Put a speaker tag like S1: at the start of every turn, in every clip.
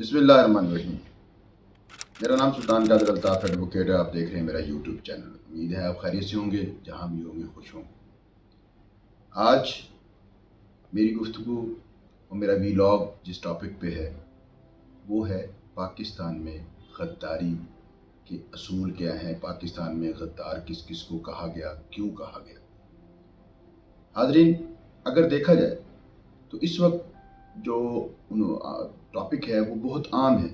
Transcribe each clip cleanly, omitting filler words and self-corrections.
S1: بسم اللہ الرحمن الرحیم۔ میرا نام سلطان قادر الطاف ایڈوکیٹ ہے۔ آپ دیکھ رہے ہیں میرا یوٹیوب چینل۔ امید ہے آپ خیریت سے ہوں گے، جہاں بھی ہوں گے خوش ہوں گے۔ آج میری گفتگو اور میرا ویلاگ جس ٹاپک پہ ہے وہ ہے پاکستان میں غداری کے اصول کیا ہیں، پاکستان میں غدار کس کس کو کہا گیا، کیوں کہا گیا۔ حاضرین، اگر دیکھا جائے تو اس وقت جو ٹاپک ہے وہ بہت عام ہے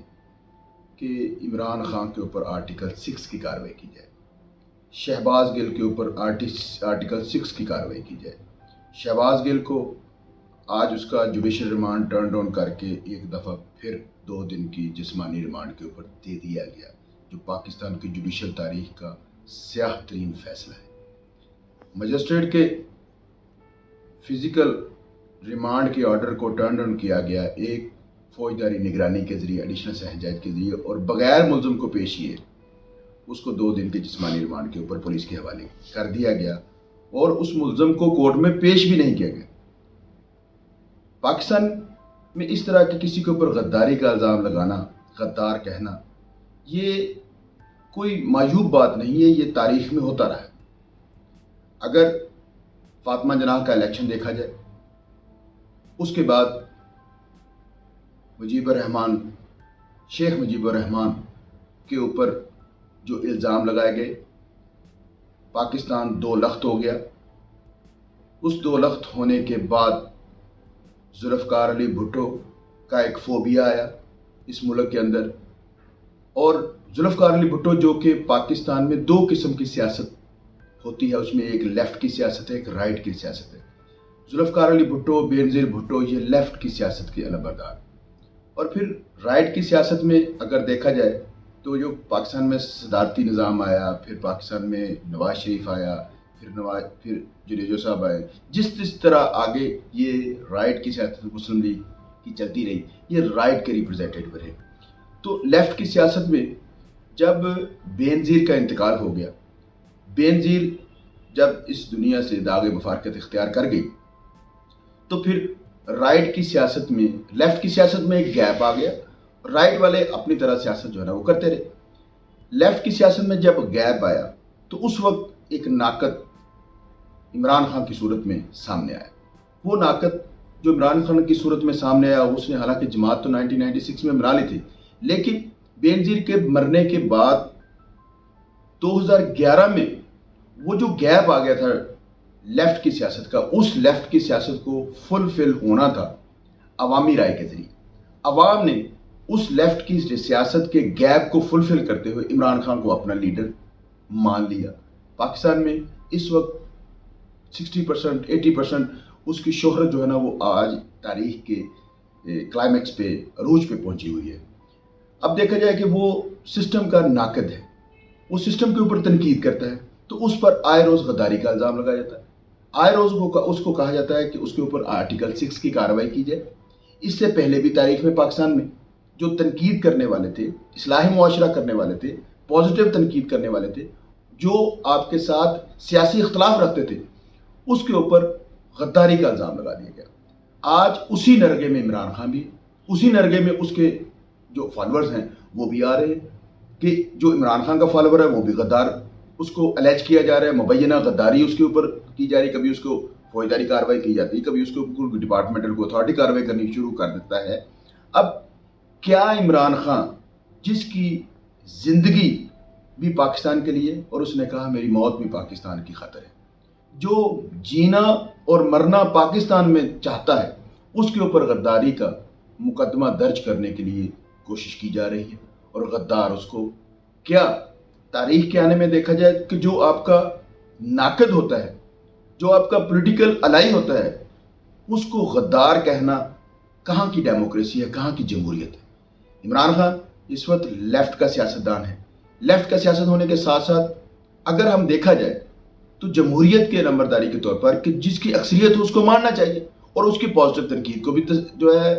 S1: کہ عمران خان کے اوپر آرٹیکل 6 کی کارروائی کی جائے، شہباز گل کے اوپر آرٹیکل 6 کی کارروائی کی جائے۔ شہباز گل کو آج اس کا جوڈیشل ریمانڈ ٹرن ڈاؤن کر کے ایک دفعہ پھر 2 دن کی جسمانی ریمانڈ کے اوپر دے دیا گیا، جو پاکستان کی جوڈیشل تاریخ کا سیاہ ترین فیصلہ ہے۔ مجسٹریٹ کے فزیکل ریمانڈ کے آرڈر کو ٹرن ڈاؤن کیا گیا ایک فوجداری نگرانی کے ذریعے، ایڈیشنل سیشن جج کے ذریعے، اور بغیر ملزم کو پیش کیے اس کو 2 دن کے جسمانی ریمانڈ کے اوپر پولیس کے حوالے کر دیا گیا، اور اس ملزم کو کورٹ میں پیش بھی نہیں کیا گیا۔ پاکستان میں اس طرح کے کسی کے اوپر غداری کا الزام لگانا، غدار کہنا، یہ کوئی معیوب بات نہیں ہے، یہ تاریخ میں ہوتا رہا ہے۔ اگر فاطمہ جناح کا الیکشن دیکھا جائے، اس کے بعد شیخ مجیب الرحمان کے اوپر جو الزام لگائے گئے، پاکستان 2 لخت ہو گیا۔ اس 2 لخت ہونے کے بعد ذوالفقار علی بھٹو کا ایک فوبیا آیا اس ملک کے اندر، اور ذوالفقار علی بھٹو جو کہ پاکستان میں 2 قسم کی سیاست ہوتی ہے، اس میں ایک لیفٹ کی سیاست ہے، ایک رائٹ کی سیاست ہے۔ ذوالفقار علی بھٹو، بینظیر بھٹو، یہ لیفٹ کی سیاست کے علمبردار۔ اور پھر رائٹ کی سیاست میں اگر دیکھا جائے تو جو پاکستان میں صدارتی نظام آیا، پھر پاکستان میں نواز شریف آیا، پھر جڈیجو صاحب آئے، جس طرح آگے یہ رائٹ کی سیاست مسلم لیگ کی چلتی رہی، یہ رائٹ کے ریپرزینٹیٹیو رہے۔ تو لیفٹ کی سیاست میں جب بینظیر کا انتقال ہو گیا، بینظیر جب اس دنیا سے داغ مفارقت اختیار کر گئی، تو پھر رائٹ کی سیاست میں، لیفٹ کی سیاست میں ایک گیپ آ گیا۔ رائٹ والے اپنی طرح سیاست جو ہے نا وہ کرتے رہے۔ لیفٹ کی سیاست میں جب گیپ آیا تو اس وقت ایک ناقد عمران خان کی صورت میں سامنے آیا۔ وہ ناقد جو عمران خان کی صورت میں سامنے آیا، اس نے حالانکہ جماعت تو 1996 میں بنا لی تھی، لیکن بینظیر کے مرنے کے بعد 2011 میں وہ جو گیپ آ گیا تھا لیفٹ کی سیاست کا، اس لیفٹ کی سیاست کو فلفل ہونا تھا عوامی رائے کے ذریعے۔ عوام نے اس لیفٹ کی سیاست کے گیپ کو فلفل کرتے ہوئے عمران خان کو اپنا لیڈر مان لیا۔ پاکستان میں اس وقت 60%، 80% اس کی شہرت جو ہے نا وہ آج تاریخ کے کلائمیکس پہ، عروج پہ پہنچی ہوئی ہے۔ اب دیکھا جائے کہ وہ سسٹم کا ناقد ہے، وہ سسٹم کے اوپر تنقید کرتا ہے، تو اس پر آئے روز غداری کا الزام لگایا جاتا ہے۔ آئے روز اس کو کہا جاتا ہے کہ اس کے اوپر آرٹیکل 6 کی کارروائی کی جائے۔ اس سے پہلے بھی تاریخ میں پاکستان میں جو تنقید کرنے والے تھے، اصلاحی معاشرہ کرنے والے تھے، پازیٹیو تنقید کرنے والے تھے، جو آپ کے ساتھ سیاسی اختلاف رکھتے تھے، اس کے اوپر غداری کا الزام لگا دیا گیا۔ آج اسی نرگے میں عمران خان بھی، اسی نرگے میں اس کے جو فالورز ہیں وہ بھی آ رہے ہیں کہ جو عمران خان کا فالوور ہے وہ بھی غدار، اس کو الیج کیا جا رہا ہے، مبینہ غداری اس کے اوپر کی جا رہی ہے۔ کبھی اس کو فوجداری کارروائی کی جاتی ہے، کبھی اس کے اوپر ڈپارٹمنٹل کو اتھارٹی کارروائی کرنی شروع کر دیتا ہے۔ اب کیا عمران خان، جس کی زندگی بھی پاکستان کے لیے، اور اس نے کہا میری موت بھی پاکستان کی خاطر ہے، جو جینا اور مرنا پاکستان میں چاہتا ہے، اس کے اوپر غداری کا مقدمہ درج کرنے کے لیے کوشش کی جا رہی ہے، اور غدار اس کو کیا تاریخ کے آنے میں دیکھا جائے کہ جو آپ کا ناقد ہوتا ہے، جو آپ کا پولیٹیکل الائی ہوتا ہے، اس کو غدار کہنا کہاں کی ڈیموکریسی ہے، کہاں کی جمہوریت ہے۔ عمران خان اس وقت لیفٹ کا سیاستدان ہے۔ لیفٹ کا سیاست ہونے کے ساتھ ساتھ اگر ہم دیکھا جائے تو جمہوریت کے نمبرداری کے طور پر کہ جس کی اکثریت ہو اس کو ماننا چاہیے، اور اس کی پازیٹیو تنقید کو بھی جو ہے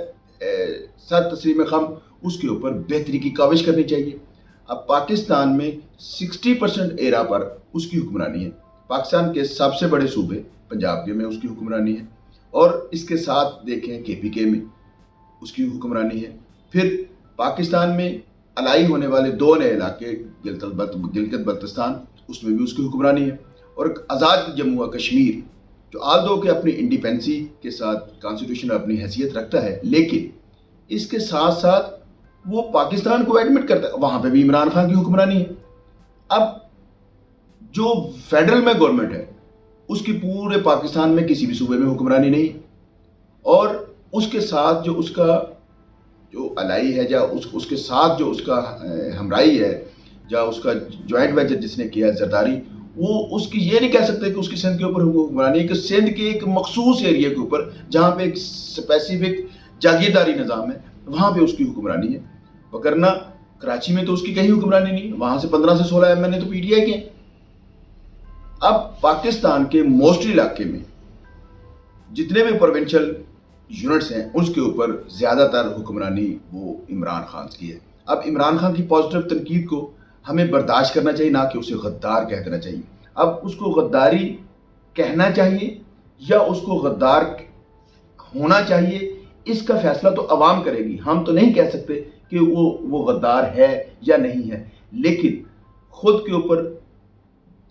S1: سر تسلیم خم اس کے اوپر بہتری کی کاوش کرنی چاہیے۔ اب پاکستان میں 60% ایرا پر اس کی حکمرانی ہے۔ پاکستان کے سب سے بڑے صوبے پنجاب میں اس کی حکمرانی ہے، اور اس کے ساتھ دیکھیں KPK میں اس کی حکمرانی ہے۔ پھر پاکستان میں الائی ہونے والے 2 نئے علاقے گلگت بلتستان، اس میں بھی اس کی حکمرانی ہے، اور ایک آزاد جموں و کشمیر جو آلدو کہ اپنی انڈیپینڈنسی کے ساتھ کانسٹیٹیوشن اپنی حیثیت رکھتا ہے، لیکن اس کے ساتھ ساتھ وہ پاکستان کو ایڈمٹ کرتا ہے، وہاں پہ بھی عمران خان کی حکمرانی ہے۔ اب جو فیڈرل میں گورنمنٹ ہے اس کی پورے پاکستان میں کسی بھی صوبے میں حکمرانی نہیں، اور اس کے ساتھ جو اس کا جو الائی ہے یا اس کے ساتھ جو اس کا ہمراہی ہے یا اس کا جوائنٹ وینچر جس نے کیا ہے زرداری، وہ اس کی یہ نہیں کہہ سکتے کہ اس کی سندھ کے اوپر حکمرانی ہے، کہ سندھ کے ایک مخصوص ایریا کے اوپر جہاں پہ ایک اسپیسیفک جاگیرداری نظام ہے وہاں پہ اس کی حکمرانی ہے، وگرنہ کراچی میں تو اس کی کہیں حکمرانی نہیں، وہاں سے 15 سے 16 MNA تو PTI کے ہیں۔ اب پاکستان کے موسٹلی علاقے میں جتنے بھی پروونشل یونٹس ہیں اس کے اوپر زیادہ تر حکمرانی وہ عمران خان کی ہے۔ اب عمران خان کی پازیٹیو تنقید کو ہمیں برداشت کرنا چاہیے، نہ کہ اسے غدار کہہ دینا چاہیے۔ اب اس کو غداری کہنا چاہیے یا اس کو غدار ہونا چاہیے، اس کا فیصلہ تو عوام کرے گی، ہم تو نہیں کہہ سکتے کہ وہ غدار ہے یا نہیں ہے، لیکن خود کے اوپر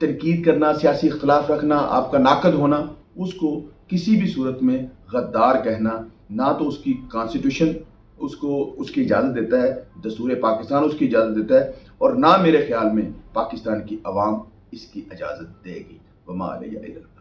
S1: تنقید کرنا، سیاسی اختلاف رکھنا، آپ کا ناقد ہونا، اس کو کسی بھی صورت میں غدار کہنا نہ تو اس کی کانسٹیٹیوشن اس کی اجازت دیتا ہے، دستور پاکستان اس کی اجازت دیتا ہے، اور نہ میرے خیال میں پاکستان کی عوام اس کی اجازت دے گی۔ وما علیہ الا البلاغ۔